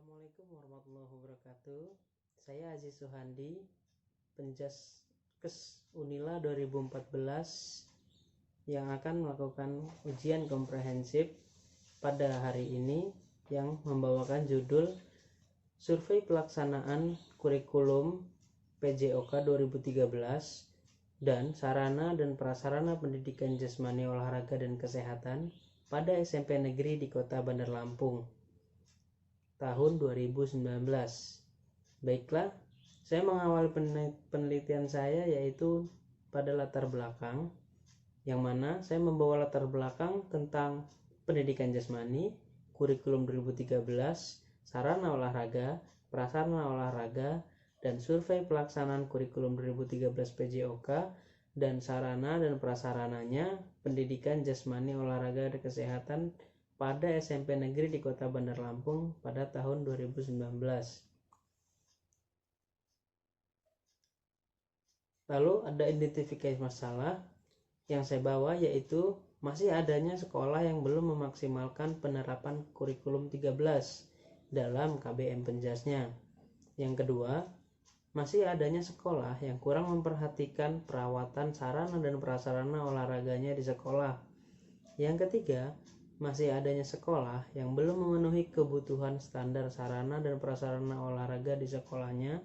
Assalamualaikum warahmatullahi wabarakatuh. Saya Aziz Suhandi, Penjaskes Unila 2014 yang akan melakukan ujian komprehensif pada hari ini yang membawakan judul Survei Pelaksanaan Kurikulum PJOK 2013 dan Sarana dan Prasarana Pendidikan Jasmani Olahraga dan Kesehatan pada SMP Negeri di Kota Bandar Lampung tahun 2019. Baiklah, saya mengawali penelitian saya yaitu pada latar belakang, yang mana saya membawa latar belakang tentang pendidikan jasmani, kurikulum 2013, sarana olahraga, prasarana olahraga, dan survei pelaksanaan kurikulum 2013 PJOK dan sarana dan prasarananya pendidikan jasmani olahraga dan kesehatan pada SMP Negeri di Kota Bandar Lampung pada tahun 2019. Lalu ada identifikasi masalah yang saya bawa, yaitu masih adanya sekolah yang belum memaksimalkan penerapan kurikulum 13 dalam KBM Penjasnya. Yang kedua, masih adanya sekolah yang kurang memperhatikan perawatan sarana dan prasarana olahraganya di sekolah. Yang ketiga, masih adanya sekolah yang belum memenuhi kebutuhan standar sarana dan prasarana olahraga di sekolahnya.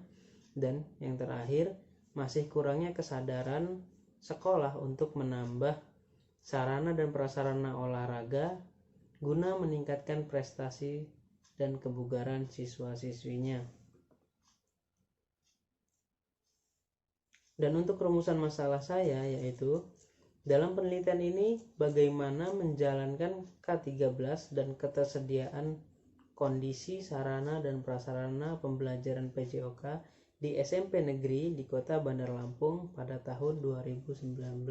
Dan yang terakhir, masih kurangnya kesadaran sekolah untuk menambah sarana dan prasarana olahraga guna meningkatkan prestasi dan kebugaran siswa-siswinya. Dan untuk rumusan masalah saya yaitu, dalam penelitian ini bagaimana menjalankan K13 dan ketersediaan kondisi sarana dan prasarana pembelajaran PJOK di SMP Negeri di Kota Bandar Lampung pada tahun 2019.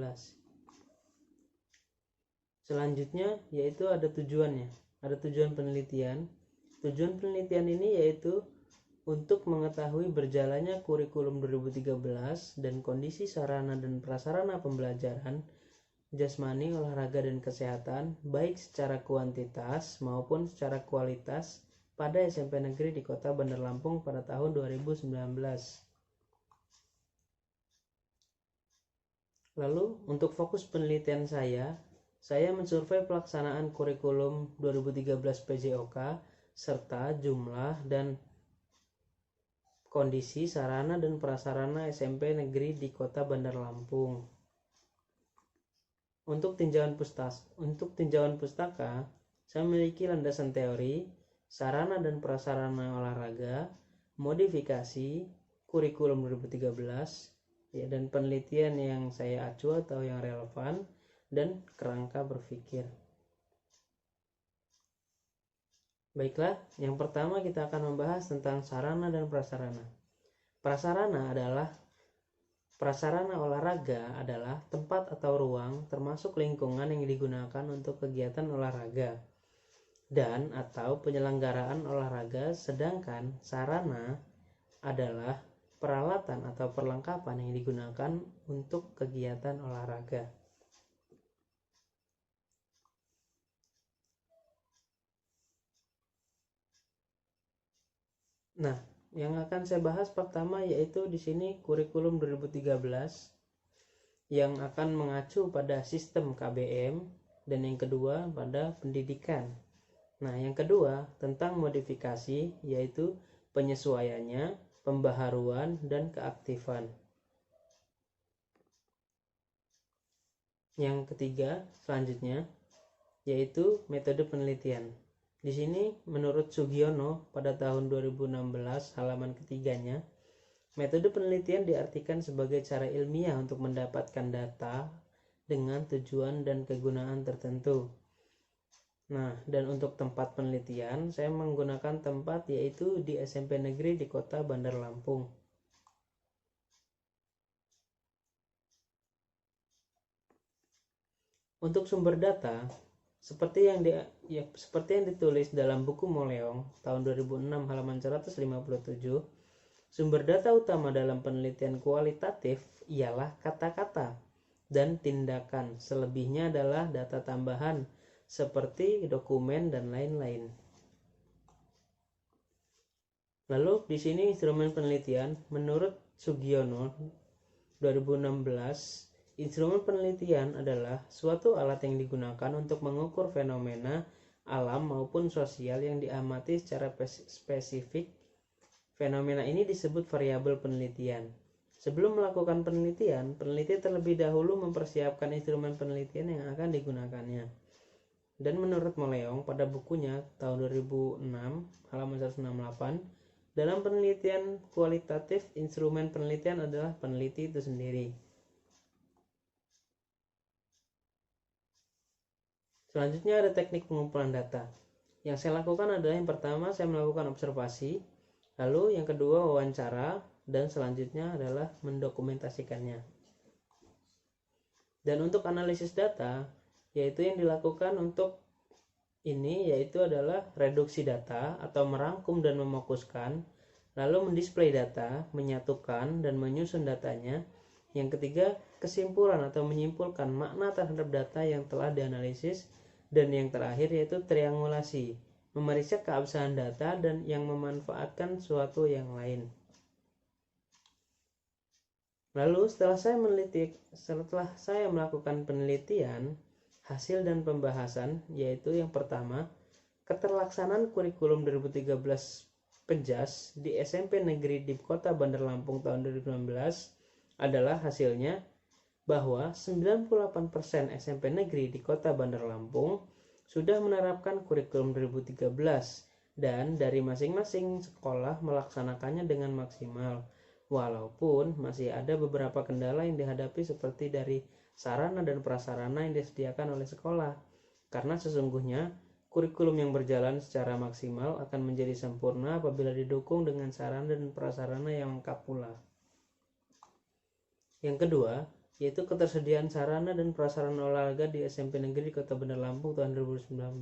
Selanjutnya yaitu ada tujuannya, ada tujuan penelitian. Tujuan penelitian ini yaitu untuk mengetahui berjalannya kurikulum 2013 dan kondisi sarana dan prasarana pembelajaran jasmani, olahraga, dan kesehatan baik secara kuantitas maupun secara kualitas pada SMP Negeri di Kota Bandar Lampung pada tahun 2019. Lalu untuk fokus penelitian saya mensurvei pelaksanaan kurikulum 2013 PJOK serta jumlah dan kondisi sarana dan prasarana SMP Negeri di Kota Bandar Lampung. Untuk tinjauan pustaka, saya memiliki landasan teori, sarana dan prasarana olahraga, modifikasi, kurikulum 2013, dan penelitian yang saya acu atau yang relevan, dan kerangka berpikir. Baiklah, yang pertama kita akan membahas tentang sarana dan prasarana. Prasarana olahraga adalah tempat atau ruang termasuk lingkungan yang digunakan untuk kegiatan olahraga dan atau penyelenggaraan olahraga, sedangkan sarana adalah peralatan atau perlengkapan yang digunakan untuk kegiatan olahraga. Nah, yang akan saya bahas pertama yaitu di sini kurikulum 2013 yang akan mengacu pada sistem KBM, dan yang kedua pada pendidikan. Nah, yang kedua tentang modifikasi yaitu penyesuaiannya, pembaharuan, dan keaktifan. Yang ketiga selanjutnya yaitu metode penelitian. Di sini menurut Sugiono pada tahun 2016 halaman ketiganya, metode penelitian diartikan sebagai cara ilmiah untuk mendapatkan data dengan tujuan dan kegunaan tertentu. Nah, dan untuk tempat penelitian saya menggunakan tempat yaitu di SMP Negeri di Kota Bandar Lampung. Untuk sumber data seperti yang ditulis dalam buku Moleong tahun 2006 halaman 157, sumber data utama dalam penelitian kualitatif ialah kata-kata dan tindakan. Selebihnya adalah data tambahan seperti dokumen dan lain-lain. Lalu di sini instrumen penelitian menurut Sugiono 2016, instrumen penelitian adalah suatu alat yang digunakan untuk mengukur fenomena alam maupun sosial yang diamati secara spesifik. Fenomena ini disebut variabel penelitian. Sebelum melakukan penelitian, peneliti terlebih dahulu mempersiapkan instrumen penelitian yang akan digunakannya. Dan menurut Moleong pada bukunya tahun 2006 halaman 168, dalam penelitian kualitatif, instrumen penelitian adalah peneliti itu sendiri. Selanjutnya ada teknik pengumpulan data. Yang saya lakukan adalah yang pertama saya melakukan observasi, lalu yang kedua wawancara, dan selanjutnya adalah mendokumentasikannya. Dan untuk analisis data, yaitu yang dilakukan untuk ini yaitu adalah reduksi data atau merangkum dan mefokuskan, lalu mendisplay data, menyatukan dan menyusun datanya. Yang ketiga, kesimpulan atau menyimpulkan makna terhadap data yang telah dianalisis, dan yang terakhir yaitu triangulasi, memeriksa keabsahan data dan yang memanfaatkan suatu yang lain. Lalu setelah saya melakukan penelitian, hasil dan pembahasan, yaitu yang pertama, keterlaksanaan kurikulum 2013 Penjas di SMP Negeri di Kota Bandar Lampung tahun 2019 adalah hasilnya bahwa 98% SMP Negeri di Kota Bandar Lampung sudah menerapkan kurikulum 2013 dan dari masing-masing sekolah melaksanakannya dengan maksimal. Walaupun masih ada beberapa kendala yang dihadapi seperti dari sarana dan prasarana yang disediakan oleh sekolah. Karena sesungguhnya kurikulum yang berjalan secara maksimal akan menjadi sempurna apabila didukung dengan sarana dan prasarana yang lengkap pula. Yang kedua, yaitu ketersediaan sarana dan prasarana olahraga di SMP Negeri Kota Bandar Lampung tahun 2019.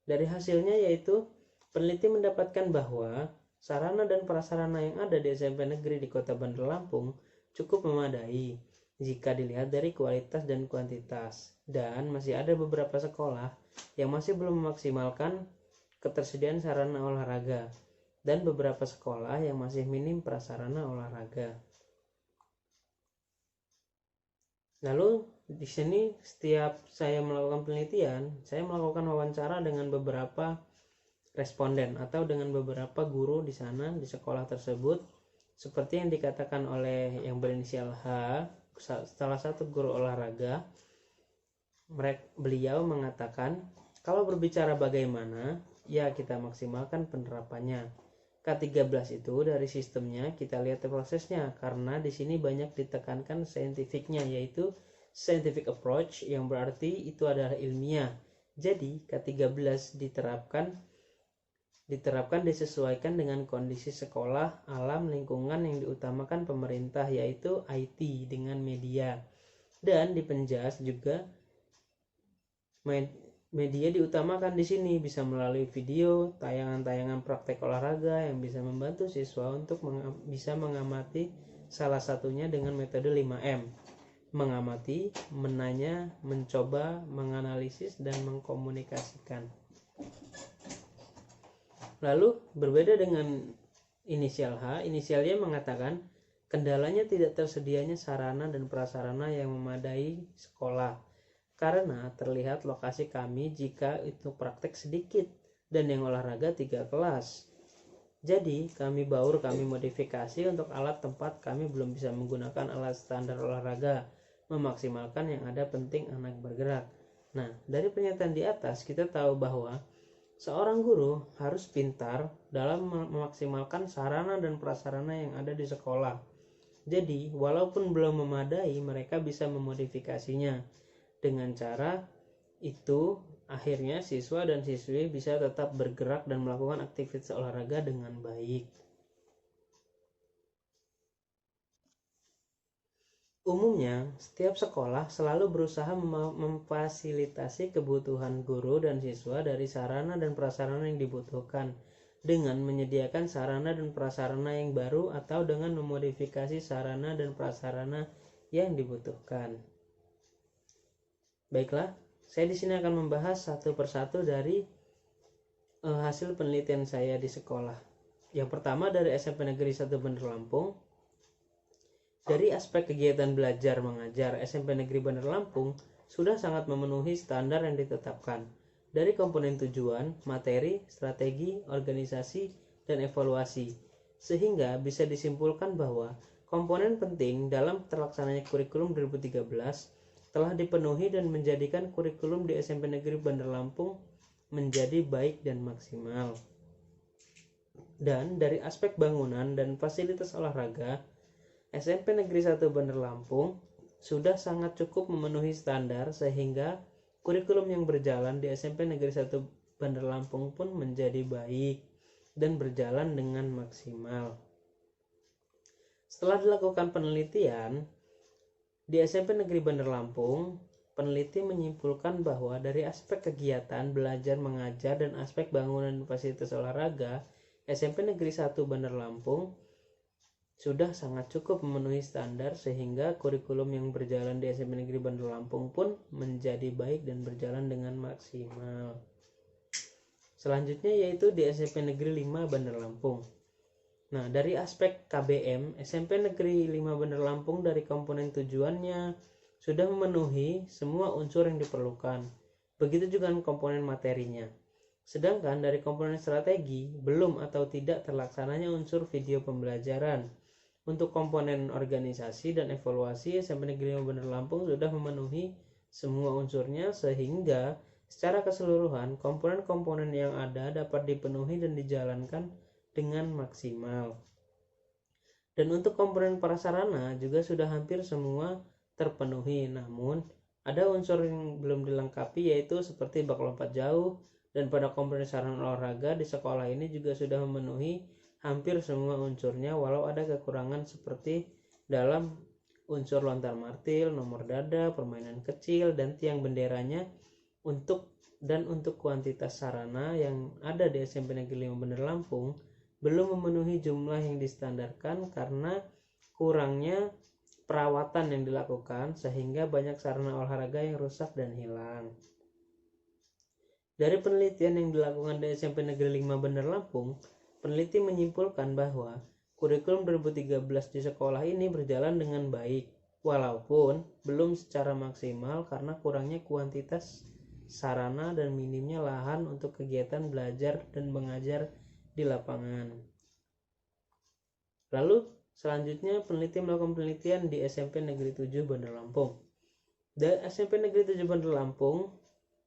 Dari hasilnya yaitu peneliti mendapatkan bahwa sarana dan prasarana yang ada di SMP Negeri di Kota Bandar Lampung cukup memadai jika dilihat dari kualitas dan kuantitas, dan masih ada beberapa sekolah yang masih belum memaksimalkan ketersediaan sarana olahraga dan beberapa sekolah yang masih minim prasarana olahraga. Lalu di sini setiap saya melakukan penelitian, saya melakukan wawancara dengan beberapa responden atau dengan beberapa guru di sana di sekolah tersebut, seperti yang dikatakan oleh yang berinisial H, salah satu guru olahraga. Beliau mengatakan, kalau berbicara bagaimana, ya kita maksimalkan penerapannya. K13 itu dari sistemnya kita lihat prosesnya, karena di sini banyak ditekankan scientificnya, yaitu scientific approach, yang berarti itu adalah ilmiah. Jadi K13 diterapkan disesuaikan dengan kondisi sekolah, alam, lingkungan yang diutamakan pemerintah, yaitu IT dengan media. Dan di Penjas juga media diutamakan di sini, bisa melalui video, tayangan-tayangan praktek olahraga yang bisa membantu siswa untuk bisa mengamati, salah satunya dengan metode 5M. Mengamati, menanya, mencoba, menganalisis, dan mengkomunikasikan. Lalu berbeda dengan inisial H, inisial Y mengatakan kendalanya tidak tersedianya sarana dan prasarana yang memadai sekolah, karena terlihat lokasi kami jika itu praktek sedikit dan yang olahraga 3 kelas. Jadi kami modifikasi untuk alat tempat kami belum bisa menggunakan alat standar olahraga, memaksimalkan yang ada penting anak bergerak. Nah, dari pernyataan di atas kita tahu bahwa seorang guru harus pintar dalam memaksimalkan sarana dan prasarana yang ada di sekolah. Jadi, walaupun belum memadai, mereka bisa memodifikasinya. Dengan cara itu, akhirnya siswa dan siswi bisa tetap bergerak dan melakukan aktivitas olahraga dengan baik. Umumnya, setiap sekolah selalu berusaha memfasilitasi kebutuhan guru dan siswa dari sarana dan prasarana yang dibutuhkan dengan menyediakan sarana dan prasarana yang baru atau dengan memodifikasi sarana dan prasarana yang dibutuhkan. Baiklah, saya di sini akan membahas satu persatu dari hasil penelitian saya di sekolah. Yang pertama dari SMP Negeri 1 Bandar Lampung. Dari aspek kegiatan belajar mengajar, SMP Negeri Bandar Lampung sudah sangat memenuhi standar yang ditetapkan. Dari komponen tujuan, materi, strategi, organisasi, dan evaluasi. Sehingga bisa disimpulkan bahwa komponen penting dalam terlaksananya kurikulum 2013 telah dipenuhi dan menjadikan kurikulum di SMP Negeri Bandar Lampung menjadi baik dan maksimal. Dan dari aspek bangunan dan fasilitas olahraga, SMP Negeri 1 Bandar Lampung sudah sangat cukup memenuhi standar sehingga kurikulum yang berjalan di SMP Negeri 1 Bandar Lampung pun menjadi baik dan berjalan dengan maksimal. Setelah dilakukan penelitian di SMP Negeri Bandar Lampung, peneliti menyimpulkan bahwa dari aspek kegiatan belajar mengajar dan aspek bangunan dan fasilitas olahraga, SMP Negeri 1 Bandar Lampung sudah sangat cukup memenuhi standar sehingga kurikulum yang berjalan di SMP Negeri Bandar Lampung pun menjadi baik dan berjalan dengan maksimal. Selanjutnya yaitu di SMP Negeri 5 Bandar Lampung. Nah, dari aspek KBM, SMP Negeri 5 Bandar Lampung dari komponen tujuannya sudah memenuhi semua unsur yang diperlukan. Begitu juga komponen materinya. Sedangkan dari komponen strategi, belum atau tidak terlaksananya unsur video pembelajaran. Untuk komponen organisasi dan evaluasi, SMP Negeri 5 Bandar Lampung sudah memenuhi semua unsurnya sehingga secara keseluruhan komponen-komponen yang ada dapat dipenuhi dan dijalankan dengan maksimal. Dan untuk komponen prasarana juga sudah hampir semua terpenuhi, namun ada unsur yang belum dilengkapi yaitu seperti bak lompat jauh, dan pada komponen sarana olahraga di sekolah ini juga sudah memenuhi hampir semua unsurnya walau ada kekurangan seperti dalam unsur lontar martil, nomor dada, permainan kecil, dan tiang benderanya. Untuk kuantitas sarana yang ada di SMP Negeri 5 Bandar Lampung belum memenuhi jumlah yang distandarkan karena kurangnya perawatan yang dilakukan sehingga banyak sarana olahraga yang rusak dan hilang. Dari penelitian yang dilakukan di SMP Negeri 5 Bandar Lampung, peneliti menyimpulkan bahwa kurikulum 2013 di sekolah ini berjalan dengan baik, walaupun belum secara maksimal karena kurangnya kuantitas sarana dan minimnya lahan untuk kegiatan belajar dan mengajar di lapangan. Lalu selanjutnya peneliti melakukan penelitian di SMP Negeri 7 Bandar Lampung. Dari SMP Negeri 7 Bandar Lampung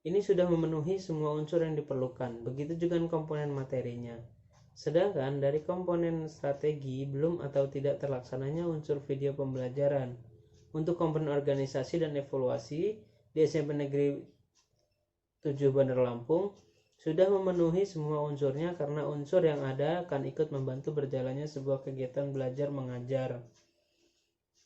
ini sudah memenuhi semua unsur yang diperlukan, begitu juga komponen materinya. Sedangkan dari komponen strategi belum atau tidak terlaksananya unsur video pembelajaran. Untuk komponen organisasi dan evaluasi di SMP Negeri 7 Bandar Lampung sudah memenuhi semua unsurnya karena unsur yang ada akan ikut membantu berjalannya sebuah kegiatan belajar mengajar.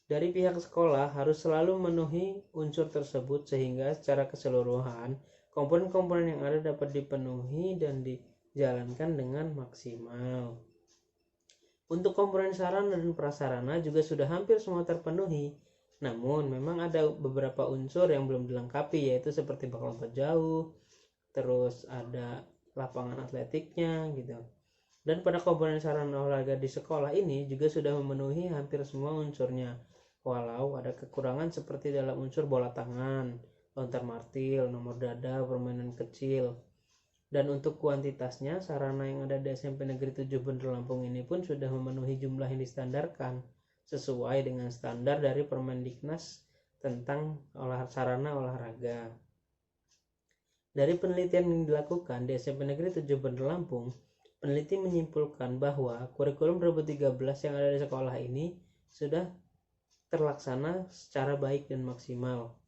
Dari pihak sekolah harus selalu memenuhi unsur tersebut sehingga secara keseluruhan komponen-komponen yang ada dapat dipenuhi dan dijalankan dengan maksimal. Untuk komponen sarana dan prasarana juga sudah hampir semua terpenuhi. Namun memang ada beberapa unsur yang belum dilengkapi yaitu seperti bak lompat jauh, terus ada lapangan atletiknya gitu. Dan pada komponen sarana olahraga di sekolah ini juga sudah memenuhi hampir semua unsurnya, walau ada kekurangan seperti dalam unsur bola tangan, lontar martil, nomor dada, permainan kecil. Dan untuk kuantitasnya, sarana yang ada di SMP Negeri 7 Bandar Lampung ini pun sudah memenuhi jumlah yang distandarkan sesuai dengan standar dari Permendiknas tentang sarana olahraga. Dari penelitian yang dilakukan di SMP Negeri 7 Bandar Lampung, peneliti menyimpulkan bahwa kurikulum 2013 yang ada di sekolah ini sudah terlaksana secara baik dan maksimal.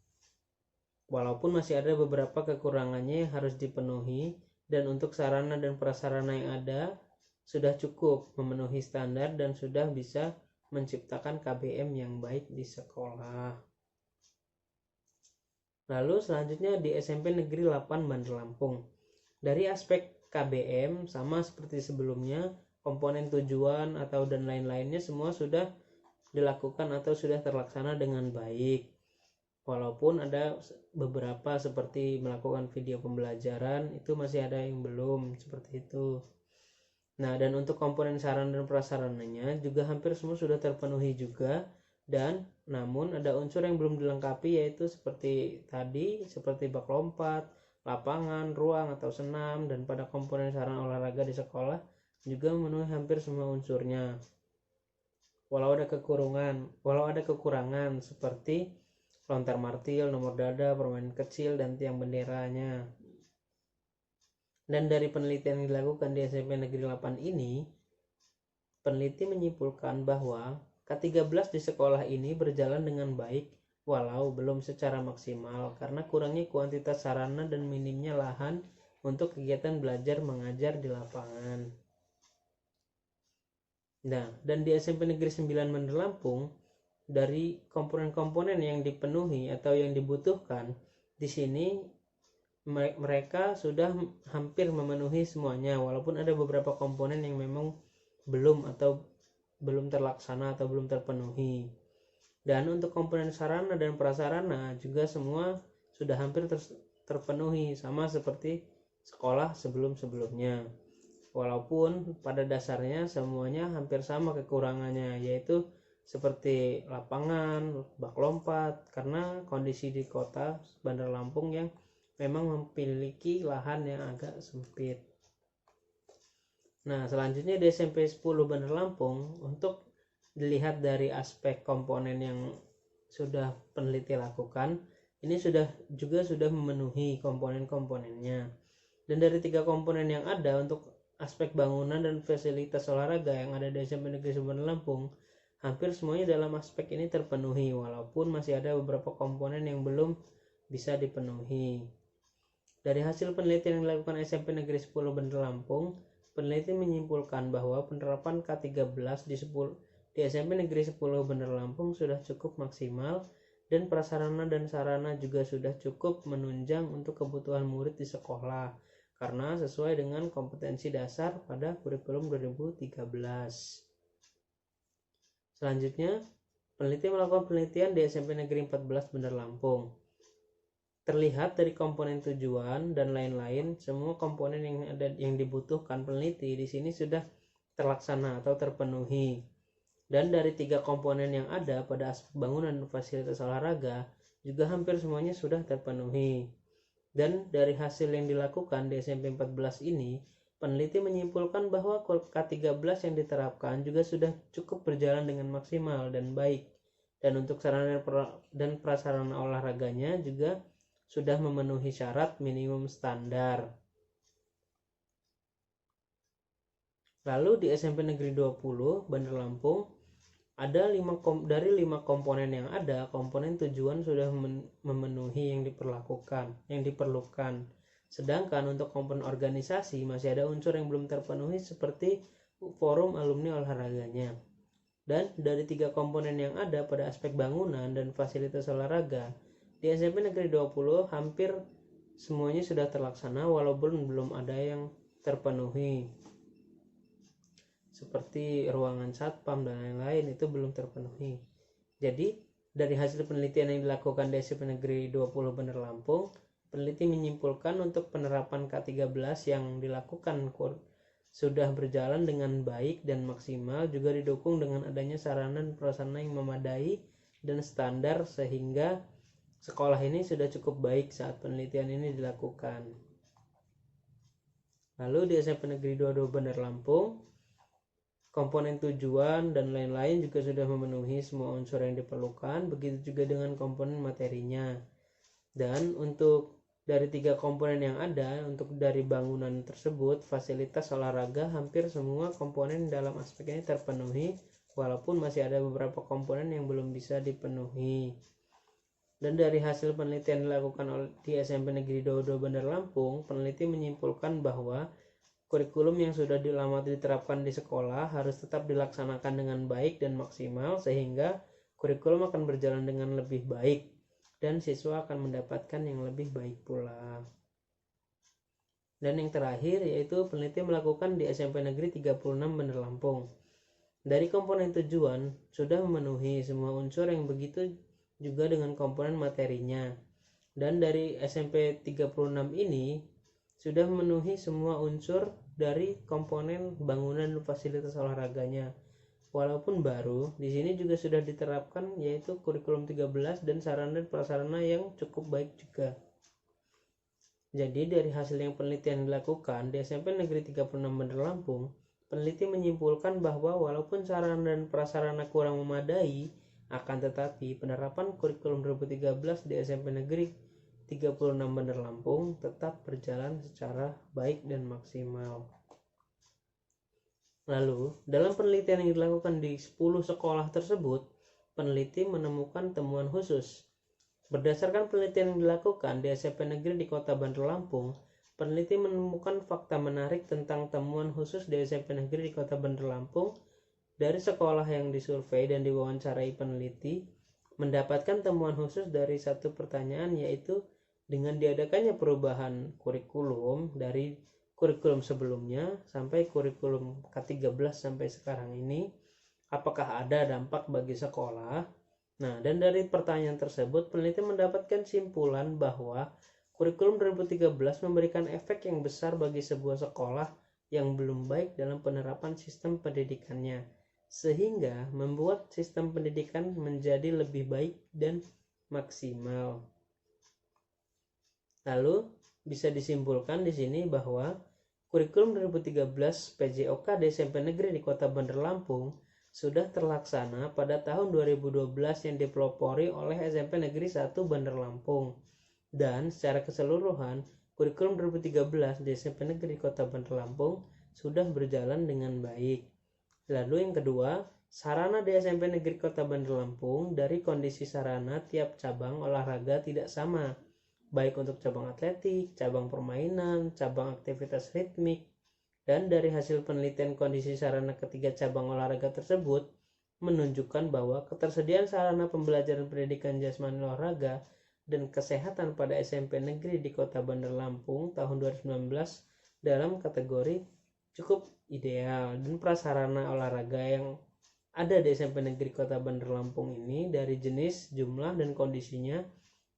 Walaupun masih ada beberapa kekurangannya yang harus dipenuhi, dan untuk sarana dan prasarana yang ada sudah cukup memenuhi standar dan sudah bisa menciptakan KBM yang baik di sekolah. Lalu selanjutnya di SMP Negeri 8 Bandar Lampung. Dari aspek KBM sama seperti sebelumnya, komponen tujuan atau dan lain-lainnya semua sudah dilakukan atau sudah terlaksana dengan baik. Walaupun ada beberapa seperti melakukan video pembelajaran itu masih ada yang belum seperti itu. Nah, dan untuk komponen sarana dan prasarananya juga hampir semua sudah terpenuhi juga, dan namun ada unsur yang belum dilengkapi, yaitu seperti tadi, seperti bak lompat, lapangan, ruang atau senam, dan pada komponen sarana olahraga di sekolah juga memenuhi hampir semua unsurnya. Walau ada kekurangan seperti lontar martil, nomor dada, permainan kecil, dan tiang benderanya. Dan dari penelitian yang dilakukan di SMP Negeri 8 ini, peneliti menyimpulkan bahwa K13 di sekolah ini berjalan dengan baik walau belum secara maksimal karena kurangnya kuantitas sarana dan minimnya lahan untuk kegiatan belajar mengajar di lapangan. Nah, dan di SMP Negeri 9 Bandar Lampung, dari komponen-komponen yang dipenuhi atau yang dibutuhkan, di sini mereka sudah hampir memenuhi semuanya, walaupun ada beberapa komponen yang memang belum terlaksana atau belum terpenuhi. Dan untuk komponen sarana dan prasarana juga semua sudah hampir terpenuhi, sama seperti sekolah sebelum-sebelumnya. Walaupun pada dasarnya semuanya hampir sama kekurangannya, yaitu seperti lapangan, bak lompat, karena kondisi di kota Bandar Lampung yang memang memiliki lahan yang agak sempit. Nah, selanjutnya di SMP 10 Bandar Lampung, untuk dilihat dari aspek komponen yang sudah peneliti lakukan, ini sudah memenuhi komponen-komponennya. Dan dari 3 komponen yang ada untuk aspek bangunan dan fasilitas olahraga yang ada di SMP Negeri 9 Bandar Lampung, hampir semuanya dalam aspek ini terpenuhi, walaupun masih ada beberapa komponen yang belum bisa dipenuhi. Dari hasil penelitian yang dilakukan SMP Negeri 10 Bandar Lampung, peneliti menyimpulkan bahwa penerapan K13 di SMP Negeri 10 Bandar Lampung sudah cukup maksimal, dan prasarana dan sarana juga sudah cukup menunjang untuk kebutuhan murid di sekolah karena sesuai dengan kompetensi dasar pada kurikulum 2013. Selanjutnya, peneliti melakukan penelitian di SMP Negeri 14 Bandar Lampung. Terlihat dari komponen tujuan dan lain-lain, semua komponen yang dibutuhkan peneliti di sini sudah terlaksana atau terpenuhi. Dan dari 3 komponen yang ada pada aspek bangunan dan fasilitas olahraga juga hampir semuanya sudah terpenuhi. Dan dari hasil yang dilakukan di SMP 14 ini, peneliti menyimpulkan bahwa K13 yang diterapkan juga sudah cukup berjalan dengan maksimal dan baik. Dan untuk sarana dan prasarana olahraganya juga sudah memenuhi syarat minimum standar. Lalu di SMP Negeri 20 Bandar Lampung, ada 5 komponen yang ada, komponen tujuan sudah memenuhi yang diperlukan. Sedangkan untuk komponen organisasi masih ada unsur yang belum terpenuhi seperti forum alumni olahraganya. Dan dari 3 komponen yang ada pada aspek bangunan dan fasilitas olahraga, di SMP Negeri 20 hampir semuanya sudah terlaksana walaupun belum ada yang terpenuhi. Seperti ruangan satpam dan lain-lain itu belum terpenuhi. Jadi dari hasil penelitian yang dilakukan di SMP Negeri 20 Bandar Lampung, peneliti menyimpulkan untuk penerapan K13 yang dilakukan sudah berjalan dengan baik dan maksimal, juga didukung dengan adanya sarana dan prasarana yang memadai dan standar, sehingga sekolah ini sudah cukup baik saat penelitian ini dilakukan. Lalu di SMP Negeri 22 Bandar Lampung, komponen tujuan dan lain-lain juga sudah memenuhi semua unsur yang diperlukan, begitu juga dengan komponen materinya. Dan untuk dari 3 komponen yang ada, untuk dari bangunan tersebut, fasilitas olahraga, hampir semua komponen dalam aspek ini terpenuhi, walaupun masih ada beberapa komponen yang belum bisa dipenuhi. Dan dari hasil penelitian dilakukan di SMP Negeri 22 Bandar Lampung, peneliti menyimpulkan bahwa kurikulum yang sudah lama diterapkan di sekolah harus tetap dilaksanakan dengan baik dan maksimal, sehingga kurikulum akan berjalan dengan lebih baik dan siswa akan mendapatkan yang lebih baik pula. Dan yang terakhir yaitu peneliti melakukan di SMP Negeri 36 Bandar Lampung. Dari komponen tujuan sudah memenuhi semua unsur yang begitu juga dengan komponen materinya. Dan dari SMP 36 ini sudah memenuhi semua unsur dari komponen bangunan dan fasilitas olahraganya. Walaupun baru, di sini juga sudah diterapkan yaitu kurikulum 13 dan sarana dan prasarana yang cukup baik juga. Jadi dari hasil yang penelitian dilakukan di SMP Negeri 36 Bandar Lampung, peneliti menyimpulkan bahwa walaupun sarana dan prasarana kurang memadai, akan tetapi penerapan kurikulum 2013 di SMP Negeri 36 Bandar Lampung tetap berjalan secara baik dan maksimal. Lalu, dalam penelitian yang dilakukan di 10 sekolah tersebut, peneliti menemukan temuan khusus. Berdasarkan penelitian yang dilakukan di SMP Negeri di Kota Bandar Lampung, peneliti menemukan fakta menarik tentang temuan khusus di SMP Negeri di Kota Bandar Lampung. Dari sekolah yang disurvei dan diwawancarai peneliti, mendapatkan temuan khusus dari satu pertanyaan, yaitu dengan diadakannya perubahan kurikulum dari kurikulum sebelumnya sampai kurikulum K13 sampai sekarang ini, apakah ada dampak bagi sekolah? Nah, dan dari pertanyaan tersebut peneliti mendapatkan simpulan bahwa kurikulum 2013 memberikan efek yang besar bagi sebuah sekolah yang belum baik dalam penerapan sistem pendidikannya, sehingga membuat sistem pendidikan menjadi lebih baik dan maksimal. Lalu bisa disimpulkan di sini bahwa kurikulum 2013 PJOK di SMP Negeri di Kota Bandar Lampung sudah terlaksana pada tahun 2012 yang dipelopori oleh SMP Negeri 1 Bandar Lampung. Dan secara keseluruhan, kurikulum 2013 di SMP Negeri Kota Bandar Lampung sudah berjalan dengan baik. Lalu yang kedua, sarana di SMP Negeri Kota Bandar Lampung dari kondisi sarana tiap cabang olahraga tidak sama, baik untuk cabang atletik, cabang permainan, cabang aktivitas ritmik. Dan dari hasil penelitian kondisi sarana ketiga cabang olahraga tersebut menunjukkan bahwa ketersediaan sarana pembelajaran pendidikan jasmani olahraga dan kesehatan pada SMP Negeri di Kota Bandar Lampung tahun 2019 dalam kategori cukup ideal, dan prasarana olahraga yang ada di SMP Negeri Kota Bandar Lampung ini dari jenis, jumlah, dan kondisinya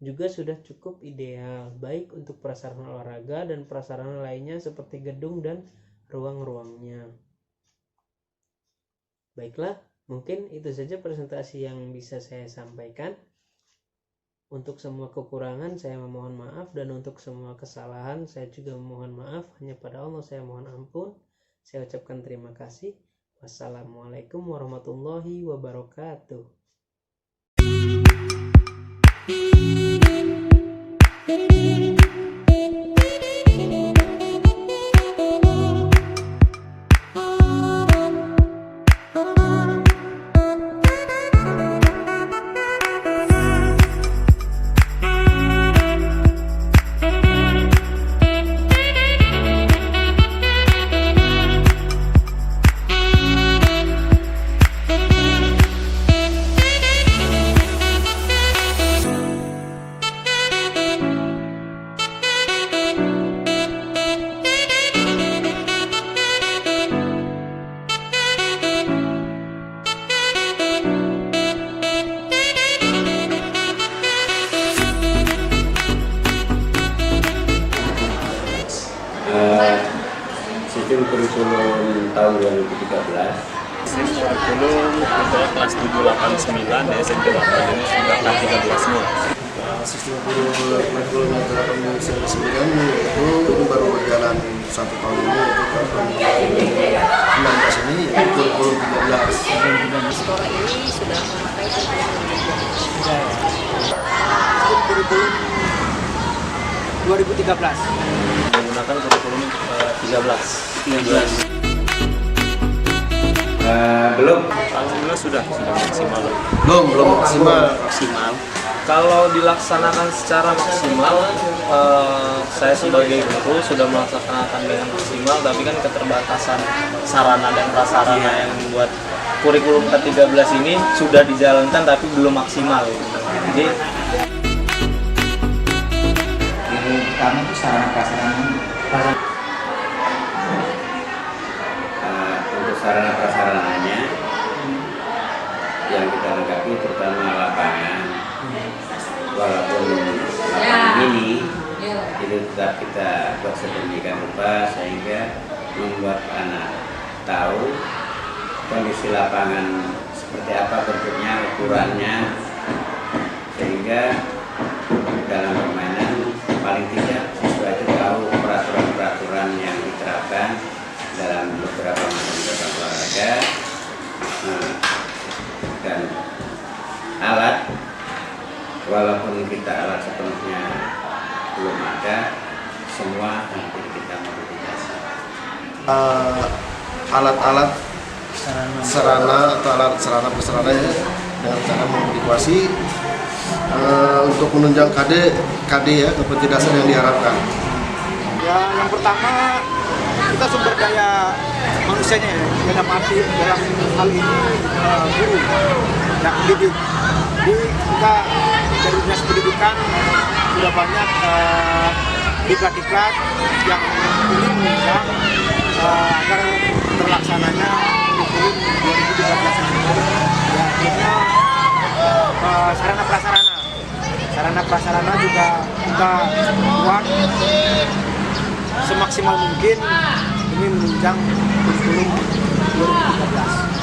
juga sudah cukup ideal, baik untuk prasarana olahraga dan prasarana lainnya seperti gedung dan ruang-ruangnya. Baiklah, mungkin itu saja presentasi yang bisa saya sampaikan. Untuk semua kekurangan saya memohon maaf, dan untuk semua kesalahan saya juga memohon maaf. Hanya pada Allah saya mohon ampun. Saya ucapkan terima kasih. Wassalamualaikum warahmatullahi wabarakatuh. Sistem kurikulum tahun 2013. Sistem kurikulum untuk kelas 7, 8, 9 di SMP 8 ini sudah K13 semua. Sistem kurikulum yang terapkan di SMP 9 itu baru berjalan 1 tahun ini, yaitu tahun 2019 ini, yaitu kurikulum 13. Sekolah ini sudah memakai kurikulum 2013 Menggunakan kurikulum 13. Belum. Alhamdulillah sudah maksimal. Belum maksimal. Kalau dilaksanakan secara maksimal, saya sebagai guru sudah melaksanakan dengan maksimal, tapi kan keterbatasan sarana dan prasarana yang membuat kurikulum ke-13 ini sudah dijalankan tapi belum maksimal. Jadi Yang pertama itu sarana prasarana. Untuk sarana prasarananya yang kita lengkapi terutama lapangan. Walaupun lapangan ini itu tetap kita buat sedemikian rupa sehingga membuat anak tahu kondisi lapangan seperti apa bentuknya, ukurannya, sehingga dalam permainan paling tidak siswa itu tahu peraturan-peraturan yang diterapkan dalam beberapa macam cabang olahraga. Dan alat, walaupun kita alat sepenuhnya belum ada, semua hampir kita modifikasi. Alat-alat sarana atau alat sarana prasarana ya, dengan cara memodifikasi untuk menunjang KD ya, kompetensi yang diharapkan. Ya, yang pertama kita sumber daya manusianya ya, dalam arti dalam hal ini guru yang pendidik. Jadi kita dari dinas pendidikan sudah banyak diklat-diklat yang ingin menunjang agar terlaksananya kurikulum 2013 ini. Ya, akhirnya sarana prasarana juga kita buat semaksimal mungkin ini menunjang kurikulum 2013.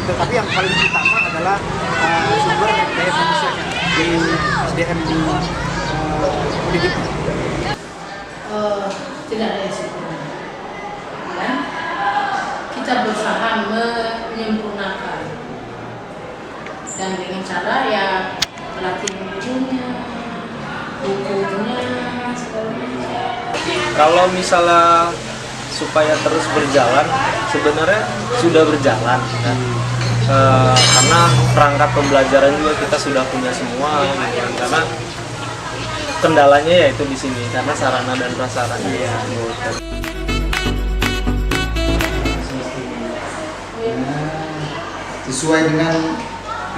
Tetapi yang paling utama adalah sumber daya manusianya di SDM di pendidikan. Tidak ada yang sempurna, kan? Kita berusaha menyempurnakan dan dengan cara ya melatih bukunya, segala macam. Kalau misalnya supaya terus berjalan, sebenarnya sudah berjalan kan? Karena perangkat pembelajaran juga kita sudah punya semua gitu kan? Karena kendalanya yaitu di sini karena sarana dan prasarana sesuai dengan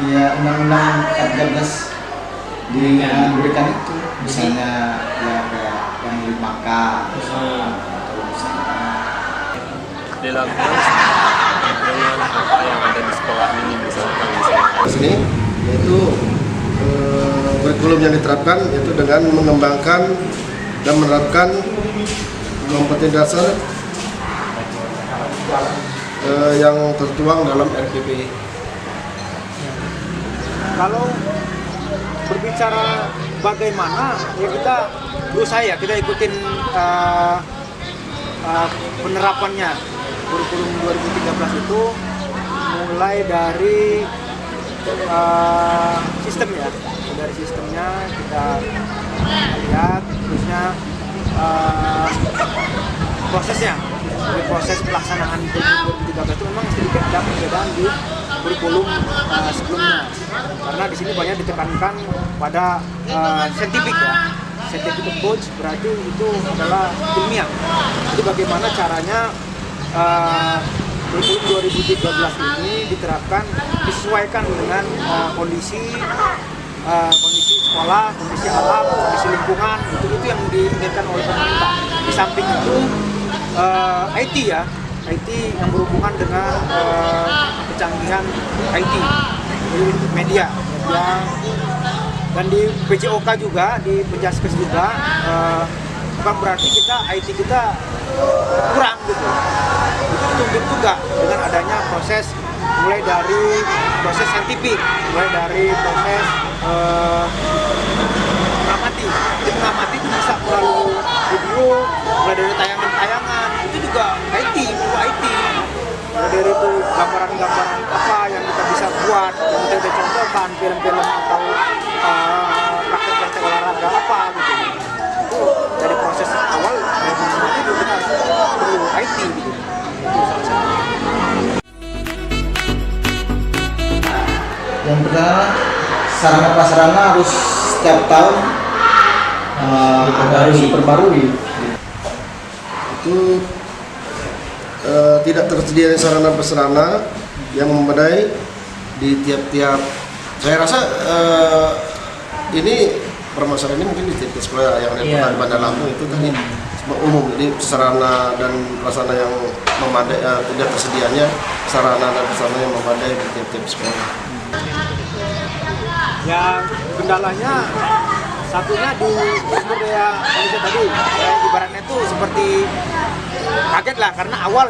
ya undang-undang 14 diberikan itu, misalnya ya kayak yang 5K atau misalnya dilakukan dengan apa yang ada di sekolah ini misalkan Di sini yaitu kurikulum yang diterapkan yaitu dengan mengembangkan dan menerapkan kompetensi dasar yang tertuang dalam RPP. Kalau berbicara bagaimana, ya kita berusaha ya, kita ikutin penerapannya kurikulum 2013 itu mulai dari sistem ya, dari sistemnya kita lihat terusnya prosesnya. Jadi proses pelaksanaan kurikulum 2013 itu memang sedikit ada perbedaan di kurikulum sebelumnya, karena di sini banyak ditekankan pada scientific ya, scientific approach, berarti itu adalah ilmiah. Jadi bagaimana caranya kurikulum 2013 ini diterapkan disesuaikan dengan kondisi sekolah, kondisi alam, kondisi lingkungan, itu yang diinginkan oleh pemerintah. Di samping itu IT ya, IT yang berhubungan dengan kecanggihan IT, media, dan di PJOK juga, di Penjaskes juga, bukan berarti IT kita kurang gitu. Itu dituntut juga dengan adanya proses, mulai dari proses saintifik, mulai dari proses mengamati. Jadi mengamati itu bisa melalui video, mulai dari tayangan-tayangan, itu juga IT, perlu IT. Mulai dari itu gambaran-gambaran apa yang kita bisa buat, yang kita bisa contohkan, film-film atau praktek-praktek olahraga apa gitu. Itu dari proses awal, dari mengamati itu kita perlu IT gitu. Itu salah satu. yang pertama sarana prasarana harus setiap tahun harus diperbarui. Itu tidak tersedia sarana prasarana yang memadai di tiap-tiap. Saya rasa ini permasalahan ini mungkin di tiap sekolah yang ada di Bandar Lampung itu tadi umum. Jadi sarana dan prasarana yang memadai, tidak tersedianya sarana dan prasarana yang memadai di tiap-tiap sekolah. Ya, kendalanya satunya di sumber daya manusia tadi, ibaratnya itu seperti kaget lah karena awal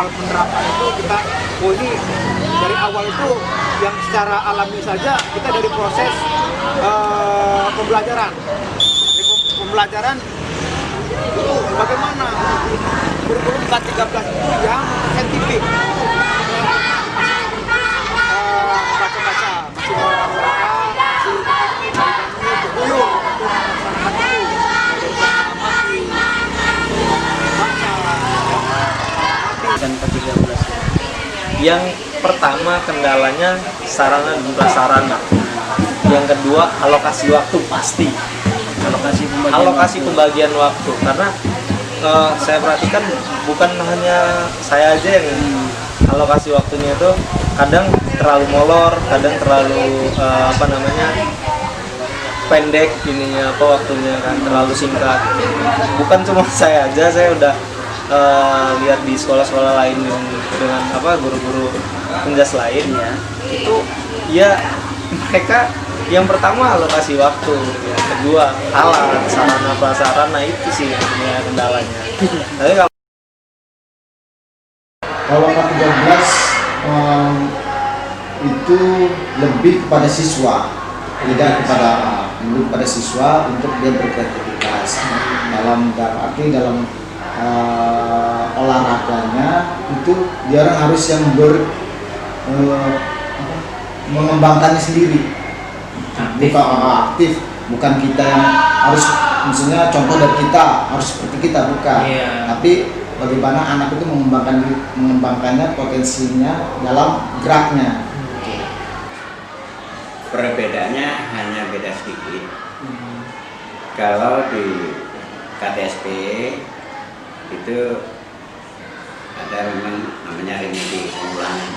penerapan itu kita ini dari awal itu yang secara alami saja kita dari proses pembelajaran itu bagaimana kurikulum K13 itu yang saintifik, baca-baca masih berguyur untuk melaksanakan itu dan ke-13. Yang pertama kendalanya sarana dan prasarana. Yang kedua alokasi waktu pasti. Alokasi pembagian waktu karena saya perhatikan bukan hanya saya aja yang alokasi waktunya itu kadang terlalu molor, kadang terlalu pendek ininya waktunya kan terlalu singkat. Bukan cuma saya aja, saya udah lihat di sekolah-sekolah lain dengan guru-guru penjas lain ya. Itu ya mereka yang pertama alokasi waktu, yang kedua alat, sarana prasarana itu sih ya kendalanya. Tapi Kalau K13 itu lebih kepada siswa, tidak kepada siswa untuk dia berkreativitas dalam olahraganya itu dia orang harus yang mengembangkannya sendiri. Aktif, bukan kita yang harus, misalnya contoh dari kita harus seperti kita, bukan. Tapi bagaimana anak itu mengembangkannya potensinya dalam geraknya. Perbedaannya hanya beda sedikit. Kalau di KTSP itu ada memang namanya remedi pengulangan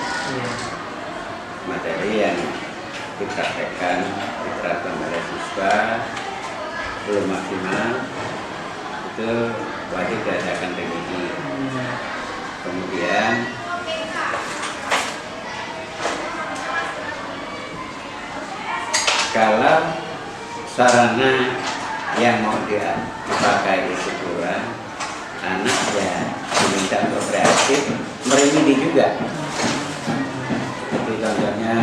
materi yang dipraktekkan, diterapkan oleh siswa belum maksimal, itu wajib diadakan remedi. Kemudian kalau sarana yang mau dipakai itu kurang, anak ya diminta untuk kreatif meremedi juga. Seperti contohnya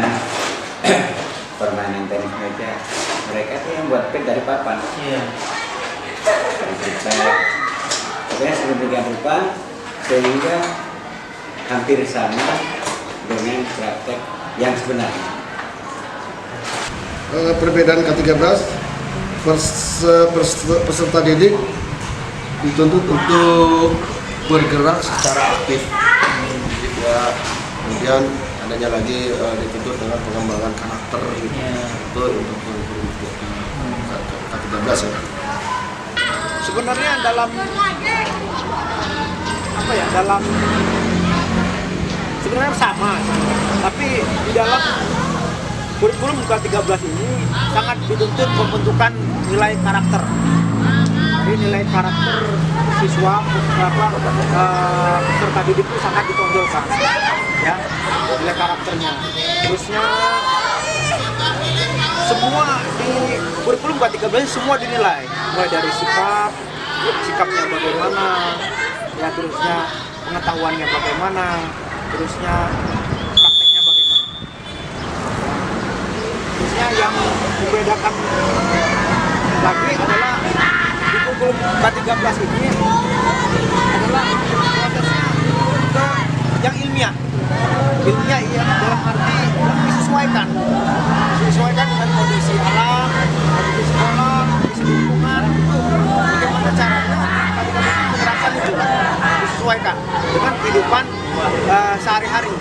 permainan tenis meja, mereka tuh yang buat pet dari papan. Pokoknya sedemikian rupa sehingga hampir sama dengan praktek yang sebenarnya. Perbedaan K13, peserta didik dituntut untuk bergerak secara aktif. Ya, kemudian adanya lagi dituntut dengan pengembangan karakter gitu. Itu untuk K13 ya. sebenarnya sebenarnya sama, tapi di dalam kurikulum K13 ini sangat dituntut pembentukan nilai karakter. Jadi nilai karakter siswa peserta didik itu sangat ditonjolkan, ya, nilai karakternya. Terusnya semua di kurikulum K13 semua dinilai, mulai dari sikapnya bagaimana, ya, terusnya pengetahuannya bagaimana, terusnya prakteknya bagaimana. Terusnya yang membedakan lagi adalah di kurikulum K13 ini adalah prosesnya ke yang ilmiah yang dalam arti disesuaikan dengan kondisi alam, kondisi sekolah, kondisi lingkungan, itu bagaimana caranya K13 menerapkan itu disesuaikan dengan kehidupan sehari-hari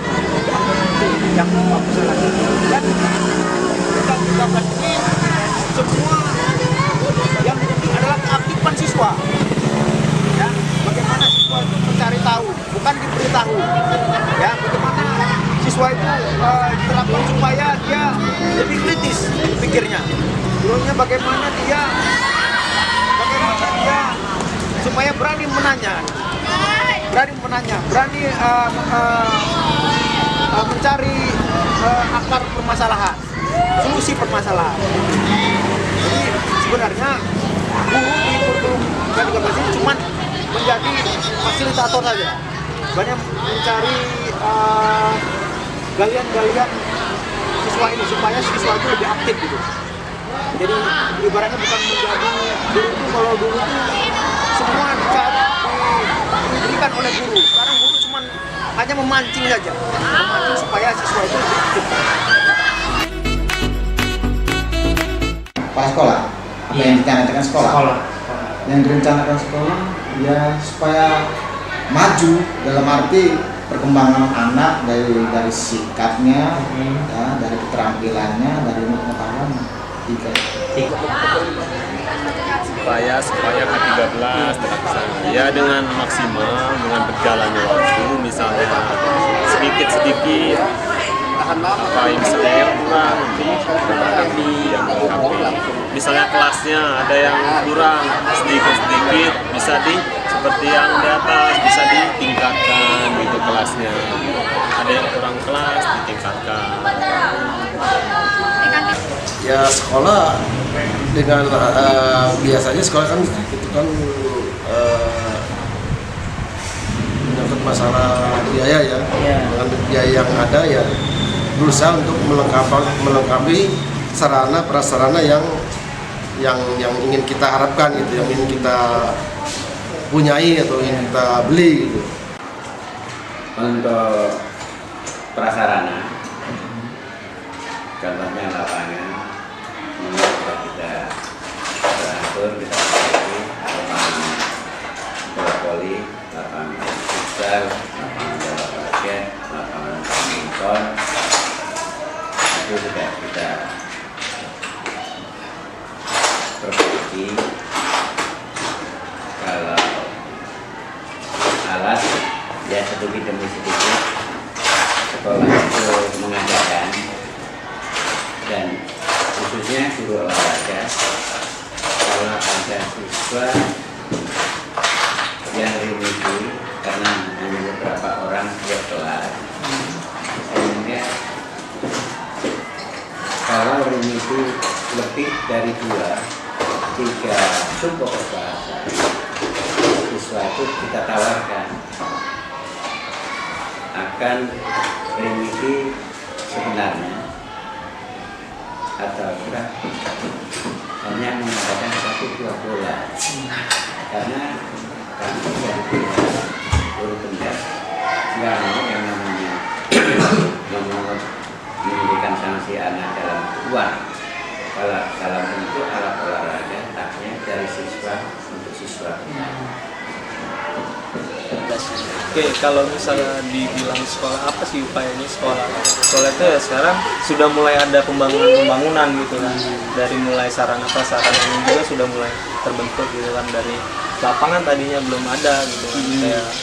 yang bagus lagi. Dan K13 ini semua yang penting adalah keaktifan siswa, ya, bagaimana siswa itu mencari tahu, bukan diberitahu, ya, bagaimana siswa itu diterapkan supaya dia lebih kritis pikirnya, terusnya bagaimana dia supaya berani menanya, berani mencari akar permasalahan, solusi permasalahan. Jadi sebenarnya guru di kurikulum K13 ini cuma menjadi fasilitator saja, banyak mencari galian-galian siswa ini supaya siswa itu lebih aktif gitu. Jadi ibaratnya bukan menjadi kalau dulu tuh semua diberikan oleh guru. Sekarang guru cuma hanya memancing saja, memancing supaya siswa itu lebih aktif. Kepala sekolah, apa yang direncanakan sekolah? Yang direncanakan sekolah ya supaya maju dalam arti perkembangan anak dari sikapnya, ya, dari keterampilannya, dari pengetahuannya. supaya K13 terlaksana ya dengan maksimal, dengan berjalannya waktu, misalnya sedikit apa yang sedang kurang melengkapi, misalnya kelasnya ada yang kurang sedikit bisa seperti yang di atas bisa ditingkatkan gitu kelasnya, ada yang kurang kelas ditingkatkan. Ya sekolah dengan biasanya sekolah kan itu kan menyangkut masalah biaya ya, dengan biaya yang ada ya berusaha untuk melengkapi sarana prasarana yang ingin kita harapkan gitu, yang ingin kita punyai atau ingin kita beli gitu. Untuk prasarana, contohnya lapangan, kita teratur, kita pakai lapangan bola voli, lapangan futsal, lapangan bola basket, lapangan badminton, itu sudah kita perbaiki. Kalau alat ya sedikit demi sedikit sekolah itu mengadakan, dan khususnya guru olahraga, kalau ada siswa yang remedi karena hanya beberapa orang setiap kelas, sehingga kalau remedi lebih dari 2-3 pokok bahasa, siswa itu kita tawarkan akan remedi sebenarnya atau hanya mengadakan 1-2 bulan, karena kami dari guru pendas nggak mau yang namanya memberikan sanksi anak dalam uang. Kalau dalam bentuk alat olahraga, taknya dari siswa untuk siswa. Oke, kalau misalnya dibilang sekolah, apa sih upayanya sekolah? Sekolah itu ya sekarang sudah mulai ada pembangunan gitu kan, dari mulai sarana prasarana juga sudah mulai terbentuk gitu kan, dari lapangan tadinya belum ada gitu kan, kayak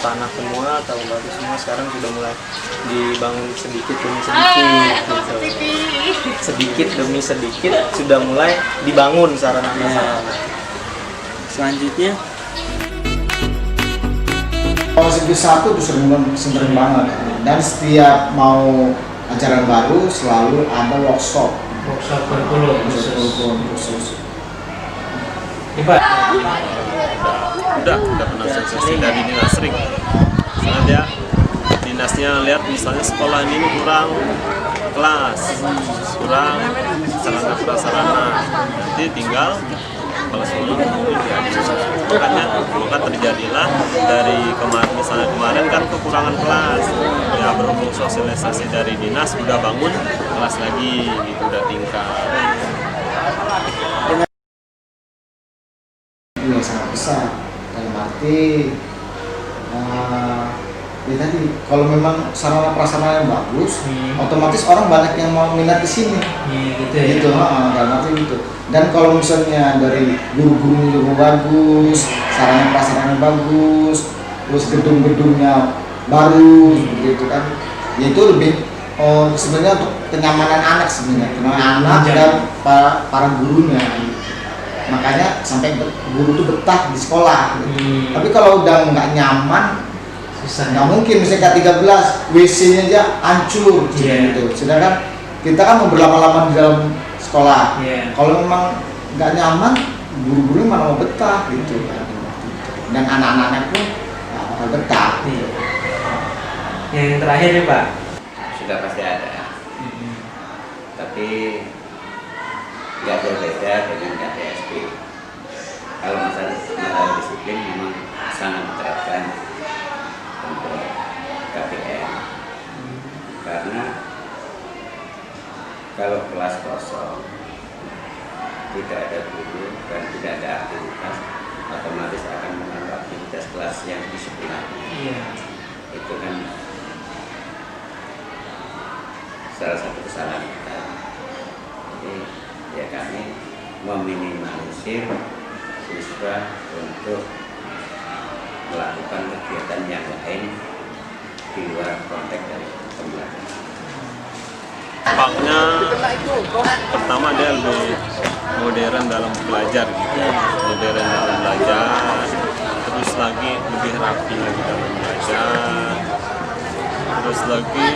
tanah semua atau batu semua sekarang sudah mulai dibangun sedikit demi sedikit gitu. Sedikit demi sedikit sudah mulai dibangun sarana prasarana. Selanjutnya Komisi 1 itu sering banget, dan setiap mau acara baru selalu ada workshop kurikulum khusus. Udah pernah sukses dari dinas sering. Misalnya dia dinasnya lihat misalnya sekolah ini kurang kelas, kurang sarana prasarana, nanti tinggal kalau semua maka terjadilah dari kemarin kan kekurangan kelas ya, berhubung sosialisasi dari dinas udah bangun kelas lagi gitu, udah tingkat. Iya, sangat besar dalam arti ya tadi kalau memang sarana prasarana yang bagus, otomatis orang banyak yang mau minat di sini. Gitu dalam arti gitu. Dan kalau misalnya dari guru-gurunya juga bagus, sarana prasarana bagus, terus gedung-gedungnya baru gitu kan, ya itu lebih sebenarnya untuk kenyamanan anak sebenarnya, anak dan para gurunya. Makanya sampai guru itu betah di sekolah gitu. Tapi kalau udah nggak nyaman, nggak mungkin misalnya K13 WC-nya aja hancur gitu. Sedangkan kita kan mau berlama-lama di dalam sekolah. Kalau memang nggak nyaman, guru-guru mana mau betah gitu. dan anak-anak pun bakal betah. Iya. Yang terakhir nih Pak. Sudah pasti ada. Tapi nggak jauh beda dengan KTSP. Kalau masalah disiplin memang sangat diterapkan untuk KPM. Karena kalau kelas kosong, tidak ada guru dan tidak ada aktivitas, otomatis akan menambah aktivitas kelas yang di sebelahnya. Iya. Itu kan salah satu kesalahan kita. Jadi ya kami meminimalisir siswa untuk melakukan kegiatan yang lain di luar konteks dari pembelajaran. Dampaknya pertama dia lebih modern dalam belajar gitu ya. Modern dalam belajar, terus lagi lebih rapi lagi dalam belajar, terus lagi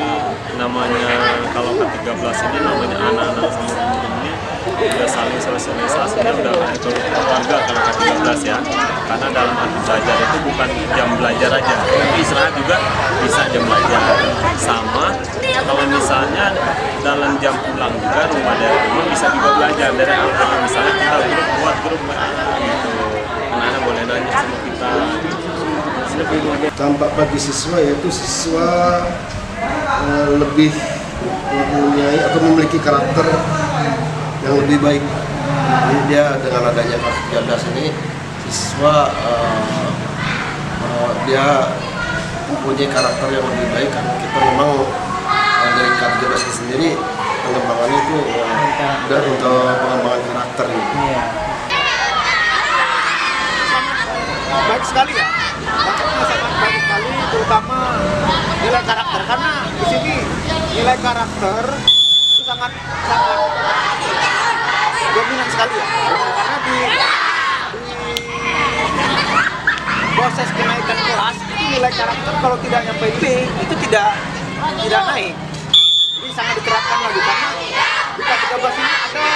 namanya kalau ke-13 ini namanya anak-anak sama guru ini udah saling sosialisasinya udah kayak keluarga kalau ke-13 ya, karena dalam arti belajar itu bukan jam belajar aja, tapi istirahat juga bisa jam belajar. Sama kalau misalnya dalam jam pulang juga rumah dari rumah bisa juga belajar dari awal, misalnya kita buat grup gitu, anak-anak boleh nanya sama kita. Dampak bagi siswa yaitu siswa lebih mempunyai atau memiliki karakter yang lebih baik. Jadi dia dengan adanya kelas 13 ini siswa dia mempunyai karakter yang lebih baik. Kita memang dari kelas 13 sendiri pengembangannya itu dan untuk pengembangan karakter ini. Iya. Baik sekali ya. Dampaknya sangat baik sekali, terutama nilai karakter, karena di sini nilai karakter itu sangat dominan sekali ya. Karena di proses kenaikan kelas itu nilai karakter kalau tidak nyampe B itu tidak naik. Jadi sangat diterapkan lagi karena di K13 ini ada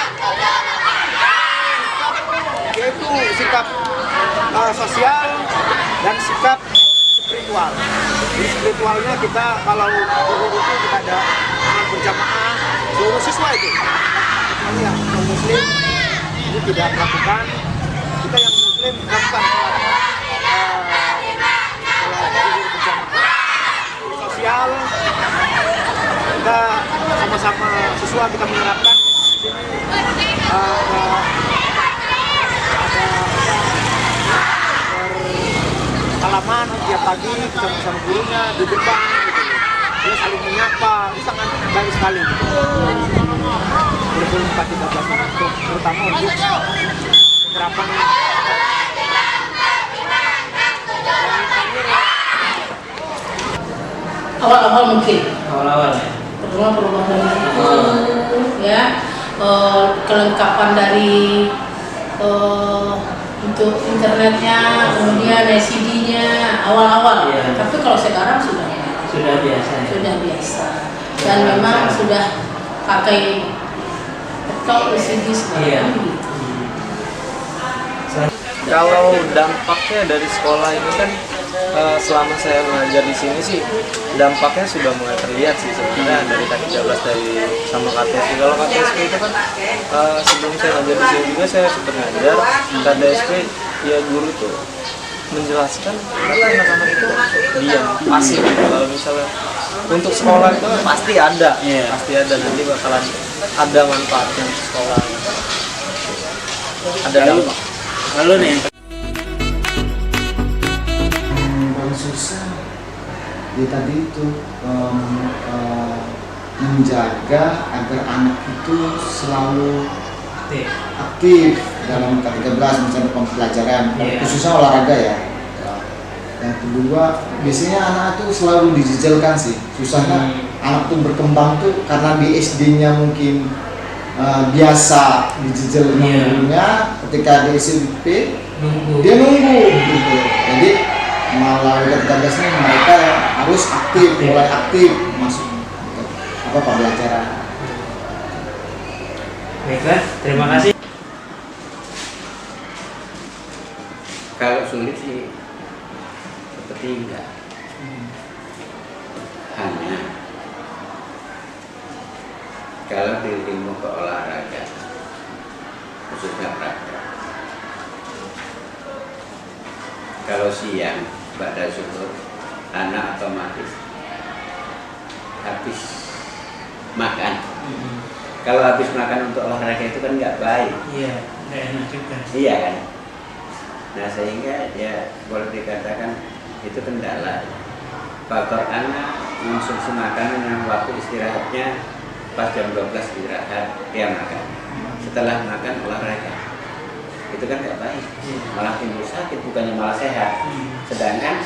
yaitu sikap sosial dan sikap spiritual. Di spiritualnya kita kalau guru itu kita ada amal berjamaah seluruh siswa itu. Kecuali yang non-muslim itu tidak melakukan. Kita yang muslim melakukan sholat zuhur berjamaah. Di sosial kita sama-sama siswa kita menerapkan di sini halaman tiap pagi sama gurunya di depan gitu. Dia saling menyapa, itu sangat baik sekali gitu. Kurikulum 413 untuk terutama untuk penerapan Awal-awal mungkin Awal-awal ya. pertama perubahan itu ya, kelengkapan dari untuk internetnya, kemudian CD-nya awal-awal. Iya. Tapi kalau sekarang sudah biasa ya? Sudah biasa. Dan memang sudah pakai laptop CD Iya. sekarang gitu. Kalau dampaknya dari sekolah ini kan selama saya mengajar di sini sih dampaknya sudah mulai terlihat sih sebenarnya dari K13 dari sama KTSP. Kalau KTSP itu kan sebelum saya ngajar di sini juga saya sempat ngajar KTSP, ya guru tuh menjelaskan tapi anak-anak itu diam pasif gitu. Kalau misalnya untuk sekolah itu pasti ada, pasti ada, nanti bakalan ada manfaatnya untuk sekolah, ada dampak. Lalu nih Paling susah dia tadi itu menjaga agar anak itu selalu aktif dalam K13 misalnya pembelajaran, khususnya olahraga ya. Yang kedua, biasanya anak itu selalu dijejelkan sih. Susahnya anak tuh berkembang tuh karena di SD-nya mungkin biasa dijejel gurunya, ketika di SMP dia nunggu gitu. Jadi malah K13 ini mereka harus aktif, mulai aktif masuk pembelajaran. baiklah, terima kasih. Kalau sulit sih tidak. Hanya kalau di ilmu keolahraga khususnya praktek, kalau siang ba'da zuhur anak otomatis habis makan. Kalau habis makan untuk olahraga itu kan nggak baik. Iya, nggak enak juga. Iya kan. Nah sehingga ya boleh dikatakan itu kendala. Faktor anak mengonsumsi makanan yang waktu istirahatnya pas jam 12 istirahat dia makan. Setelah makan olahraga, itu kan nggak baik. Malah timbul sakit, bukannya malah sehat. Sedangkan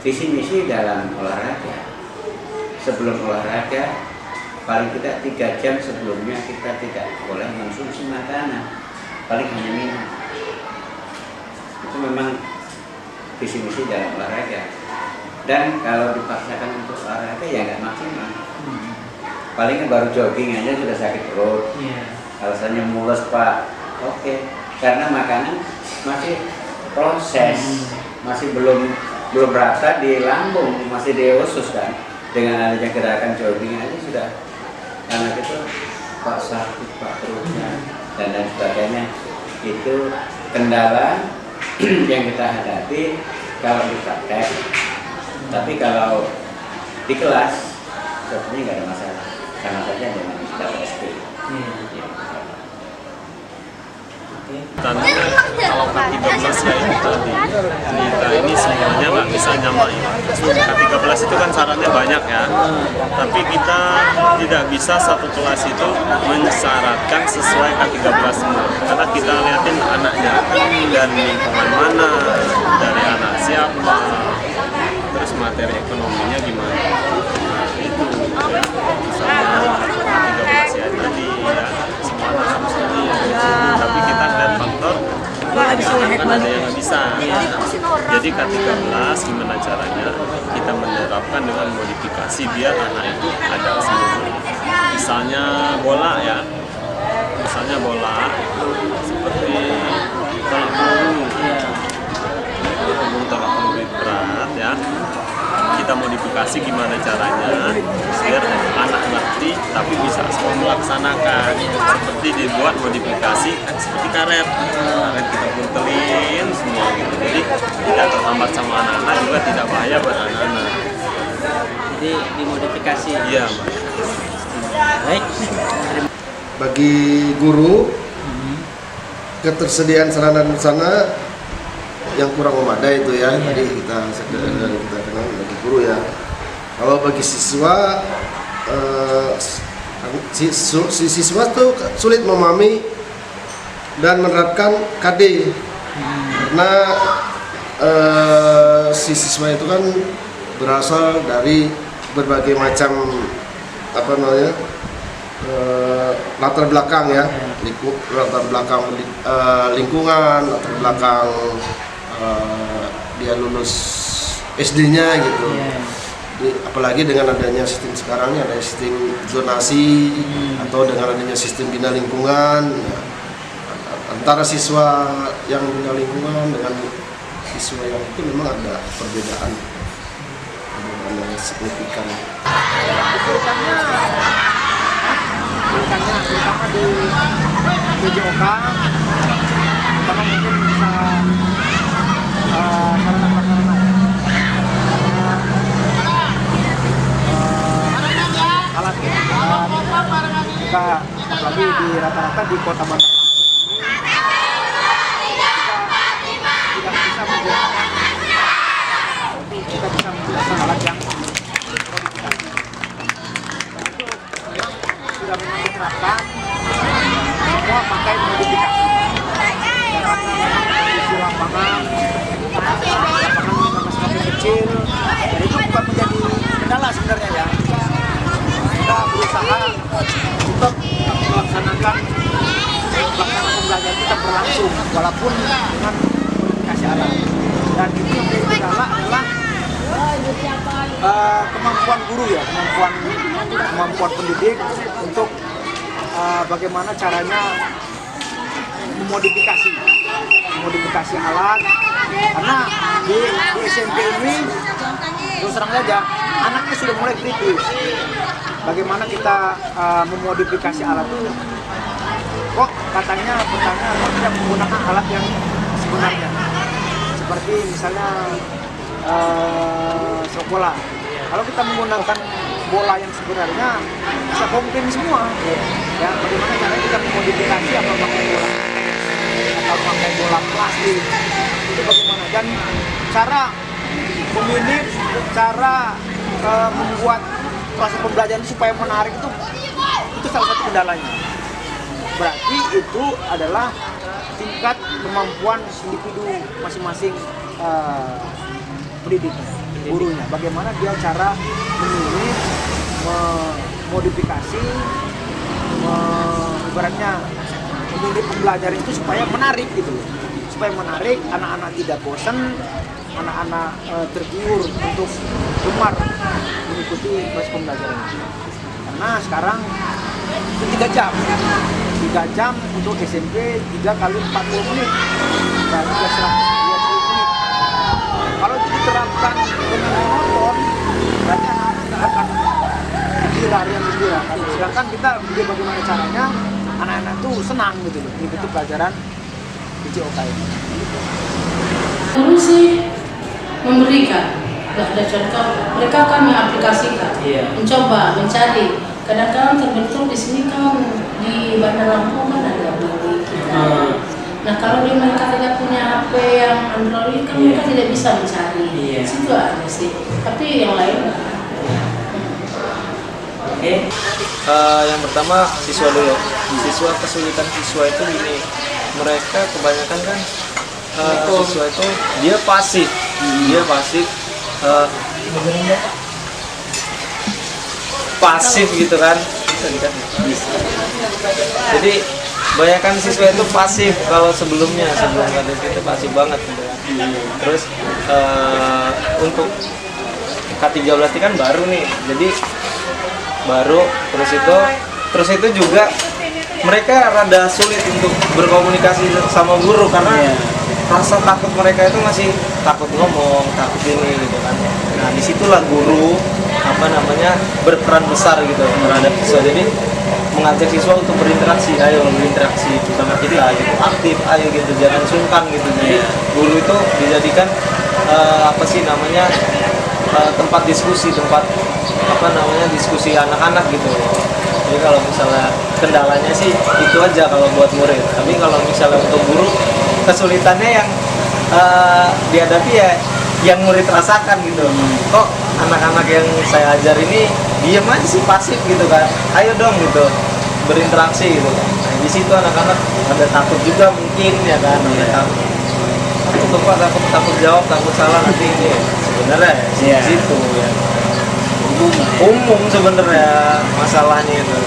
visi misi dalam olahraga, sebelum olahraga paling tidak 3 jam sebelumnya kita tidak boleh mengonsumsi makanan, paling hanya minum. Itu memang visi misi dalam olahraga. Dan kalau dipaksakan untuk olahraga ya nggak maksimal. Paling baru jogging aja sudah sakit perut. Alasannya mules pak, oke. Karena makanan masih proses, masih belum rata di lambung, masih di usus kan. Dengan adanya gerakan jogging aja sudah anak itu pak sakit, pak perutnya dan lain sebagainya. Itu kendala yang kita hadapi kalau di praktek. Tapi kalau di kelas sebenarnya nggak ada masalah, sama saja dengan dapat SP. Tandanya kalau K13 kayak tadi, kita ini semuanya nggak bisa nyamain. K13 itu kan syaratnya banyak ya, tapi kita tidak bisa satu kelas itu mensyaratkan sesuai K13 semua. Karena kita lihatin anaknya dan lingkungan mana, dari anak siapa, terus materi ekonominya gimana. Nah, itu misalnya K13 ya tadi ya semua anak harus tadi ya. Tapi kita lihat faktor kan ada yang nggak bisa. Jadi K13 gimana caranya kita menerapkan dengan modifikasi biar anak itu ada keseluruhan. Misalnya bola ya, misalnya bola seperti tolak peluru, tolak peluru berat ya. Kita modifikasi gimana caranya biar anak ngerti tapi bisa semua melaksanakan, seperti dibuat modifikasi seperti karet kita buntelin semua gitu, jadi tidak terhambat sama anak-anak, juga tidak bahaya buat anak-anak. Jadi dimodifikasi. Iya Mbak. Baik. Bagi guru, ketersediaan sarana dan prasarana yang kurang memadai itu ya, tadi kita kenal bagi guru ya. Kalau bagi siswa, siswa tuh sulit memahami dan menerapkan KD karena si siswa itu kan berasal dari berbagai macam latar belakang ya, latar belakang lingkungan, latar belakang dia lulus SD-nya gitu. Apalagi dengan adanya sistem sekarang ini ada sistem zonasi atau dengan adanya sistem bina lingkungan ya, antara siswa yang bina lingkungan dengan siswa yang itu memang ada perbedaan yang signifikan. Terutama di PJOK, pertama mungkin bisa sarana-prasarana alat kita apalagi di rata-rata di kota Bandar Lampung kita bisa menggunakan alat yang sudah menerapkan semua pakai modifikasi isi lapangan semakin kecil, dan itu bukan menjadi kendala sebenarnya ya. Kita berusaha untuk melaksanakan pembelajaran kita berlangsung walaupun dengan modifikasi alat, dan itu yang menjadi kendala adalah kemampuan guru ya, kemampuan pendidik untuk bagaimana caranya memodifikasi alat Karena di SMP ini terus terang saja anaknya sudah mulai kritis. Bagaimana kita memodifikasi alat itu? Kok katanya petani tidak menggunakan alat yang sebenarnya, seperti misalnya sepak bola. Kalau kita menggunakan bola yang sebenarnya bisa komplain semua. Ya, bagaimana caranya kita memodifikasi atau pakai bola atau pakai bola plastik itu bagaimana? Dan cara meminit, cara membuat proses pembelajaran supaya menarik itu salah satu kendalanya. Berarti itu adalah tingkat kemampuan individu masing-masing pendidik gurunya. Bagaimana dia cara memilih, memodifikasi, ibaratnya memilih pembelajaran itu supaya menarik gitu loh. Supaya menarik, anak-anak tidak bosan, anak-anak tergiur untuk gemar mengikuti proses pembelajaran. Karena sekarang itu 3 jam. 3 jam untuk SMP 3 kali 40 menit. Berarti 120 menit. Kalau diterapkan dengan monoton, berarti anak-anak akan yang gila. Sedangkan kita bagaimana caranya anak-anak tuh senang gitu loh mengikuti pelajaran di COK ini. Guru sih memberikan, nggak ada contoh. Mereka akan mengaplikasikan, mencoba, mencari. Kadang-kadang terbentuk di sini kan di Bandar Lampung kan ada Blibli. Nah kalau mereka tidak punya HP yang Android kan mereka tidak bisa mencari. Situ aja sih. Tapi yang lain nggak. Yang pertama siswa dulu. Kesulitan siswa itu gini, mereka kebanyakan kan siswa itu dia pasif, pasif gitu kan. Jadi kebanyakan siswa itu pasif kalau sebelum KTP itu pasif banget gitu kan. Terus untuk K13 kan baru nih, jadi baru terus itu juga mereka rada sulit untuk berkomunikasi sama guru karena rasa takut mereka itu masih takut ngomong, takut ini gitu kan. Nah disitulah guru berperan besar gitu terhadap siswa. Jadi mengajak siswa untuk berinteraksi, ayo berinteraksi sama kita gitu, aktif, ayo gitu, jangan sungkan gitu. Jadi guru itu dijadikan tempat diskusi, diskusi anak-anak gitu. Jadi kalau misalnya kendalanya sih itu aja kalau buat murid. Tapi kalau misalnya untuk guru kesulitannya yang dihadapi ya yang murid rasakan gitu. Kok anak-anak yang saya ajar ini diam aja sih, pasif gitu kan. Ayo dong gitu, berinteraksi gitu. Nah, di situ anak-anak ada takut juga mungkin ya kan, ada takut jawab, takut salah nanti ini. Sebenarnya di situ ya. Umum sebenarnya masalahnya itu.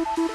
Thank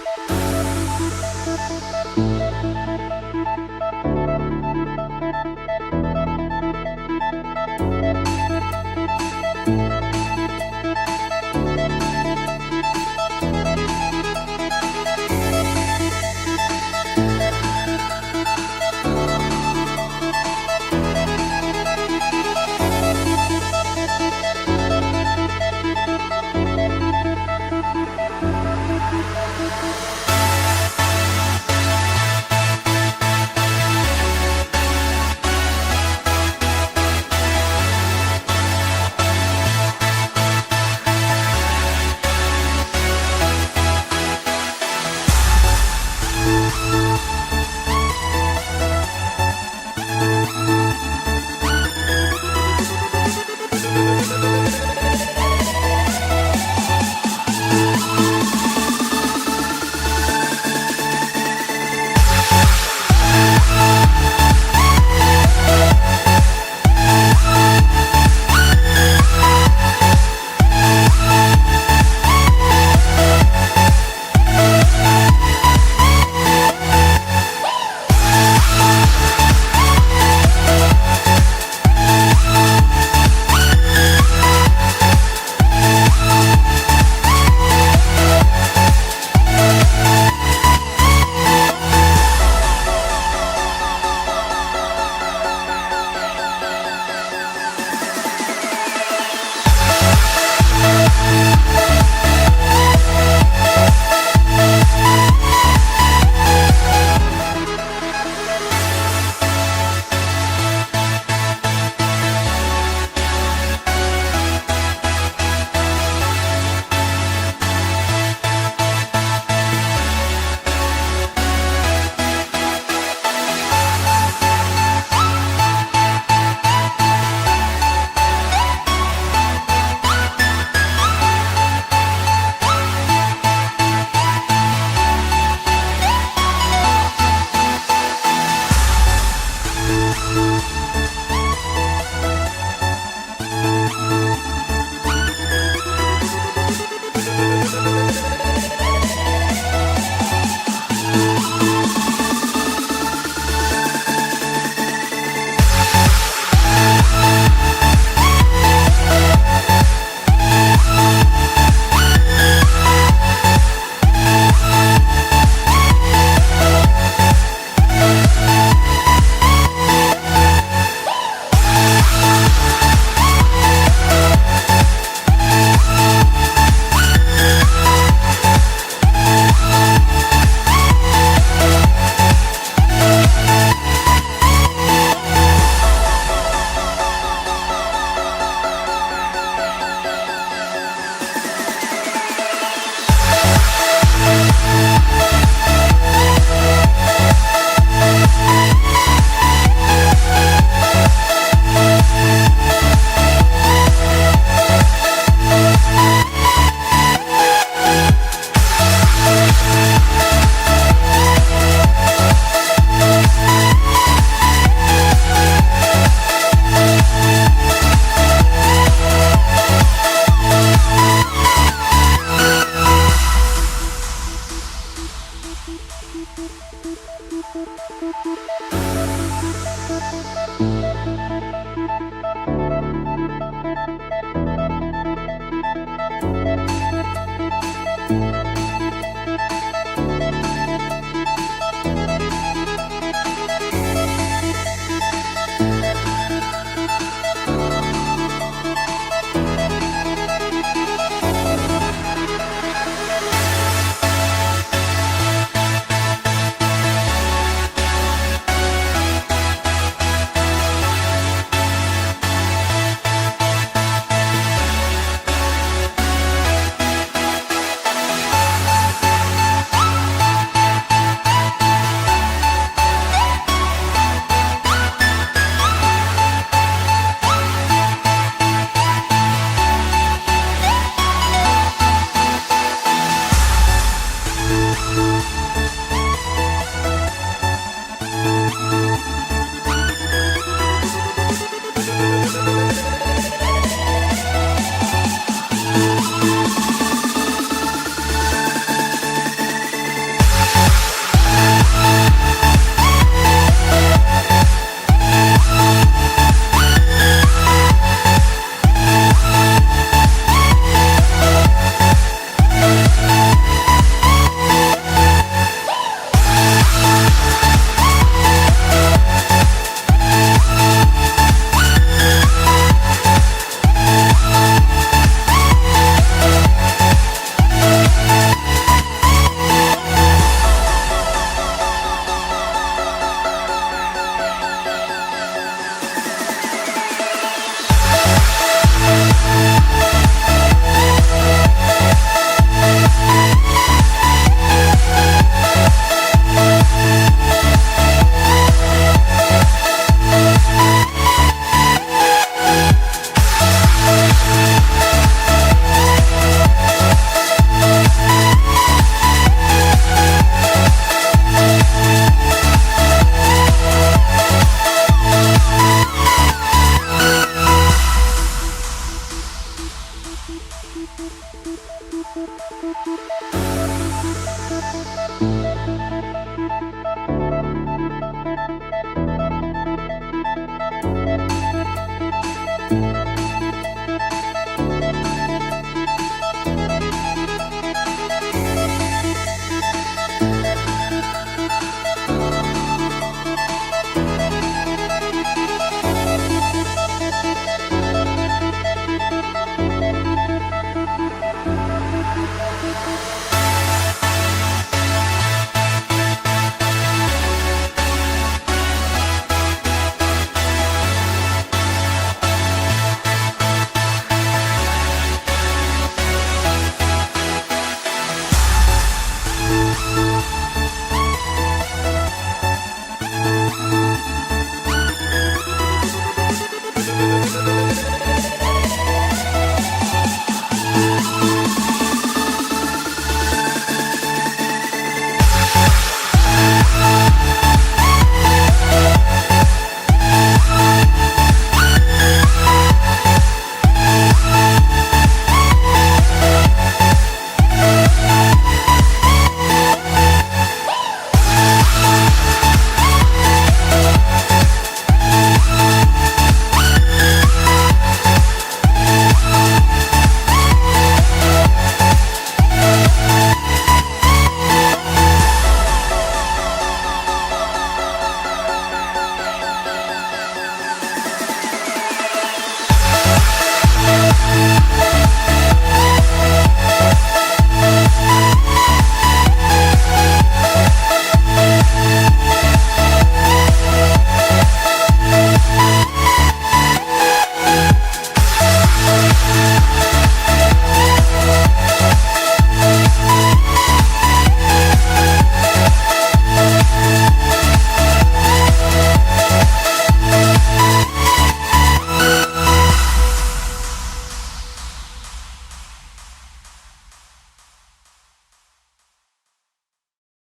you.